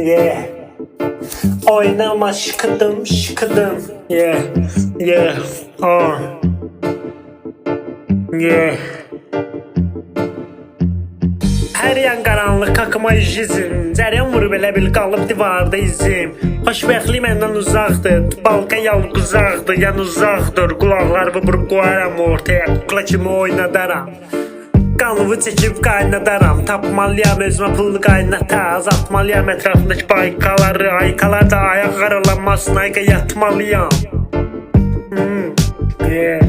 Yeah. Oynama şıkıdım şıkıdım. Yeah. Yeah. Oh. Yeah. Her yan qaranlıq kakıma izim. Cəryan vurub elə bil qalıb divarda izim. Xoşbəxtlik məndən uzaqdır. Balqa yalquzaqdır, yan uzaqdır. Qulaqlarımı vurub qoyaram ortaya. Kukla kimi oynadaram. Qanımı çəkib qaynadaram. Tapmalıyam özümə pullu qaynata. Azaltmalıyam ətrafındakı baykaları. Aykalar da ayaq qaralanmasın. Ayqa yatmalıyam. Yeah.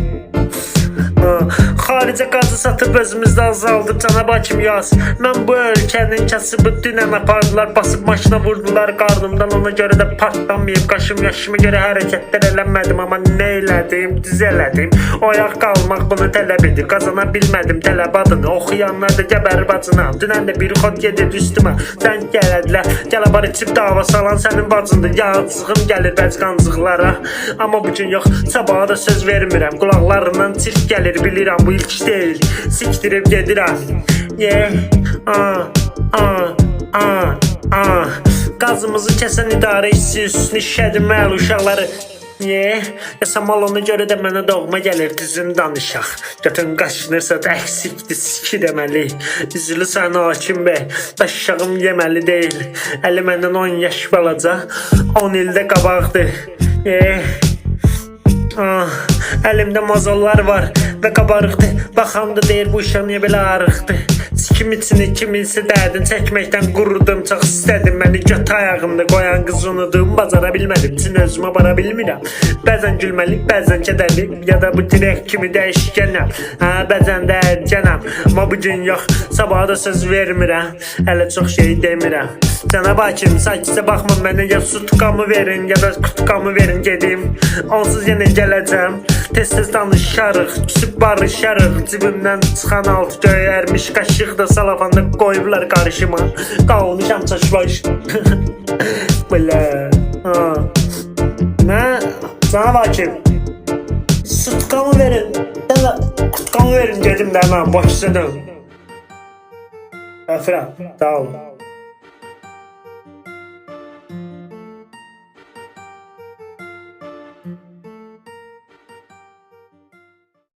Xaricə qazı satıb özümüzdə azaldıb cənab hakim yaz. Mən bu ölkənin kasıbı dünən apardılar, basıb maşına vurdular qarnımdan. Ona görə də partlamayıb qaşım yaşıma görə hərəkətlər eləmədim. Amma nə elədim, düz elədim. Oyaq qalmaq bunu tələb edir. Qazana bilmədim tələb adını. Oxuyanlar da gəbərir bacına. Dünən də bir xod gedirdi üstümə. Sən gələdilər, gəlabar içib dava salan sənin bacındır. Yazığım gəlir bəc qancıqlara. Amma bugün yox, sabaha da söz vermirəm. Qulaqlarından çirk gəlir, bilirəm bu ilk deyil. Sikdirib gedirəm. Yeah. Qazımızı kəsən idarə işçi üstünü işlədirməli uşaqları. Yeah. Yasamal ona görə də mənə doğma gəlir, düzün danışaq. Götün qaşınırsa da əksikdir, siki deməli. Üzülü sənə hakim bəy, daşşağım yeməli deyil. Əli məndən 10 yaş balaca, 10 ildə qabaqdır. Yeah. Əlimdə mazollar var və qabarıqdır. Baxan da deyir bu uşaq niyə belə arıqdır. Sikim içini kiminsə dərdin çəkməkdən qurudum. Çox istədim məni göt ayağımda qoyan qız unudum. Bacara bilmədim, üçün özümə bara bilmirəm. Bəzən gülməli, bəzən kədərli. Ya da bu dirək kimi dəyişkənəm. Bəzən də ərgənəm. Amma bugün yox, sabaha da söz vermirəm. Hələ çox şey demirəm. Cənab hakim, sakitcə baxma mənə. Ya sutkamı verin, ya da kutkamı verin gedim. Onsuz yenə gələcəm. Tez-tez danışarıq, küsüb barışarıq. Cibimdən çıxan altı göyərmiş qaşıq da salafanda qoyublar qarşıma. Qalmışam çaşbaş. Belə. Mən, cənab hakim, sutkamı verin, ya da kutkamı verin gedim də mən başladım. Əfrəm, sağ olun.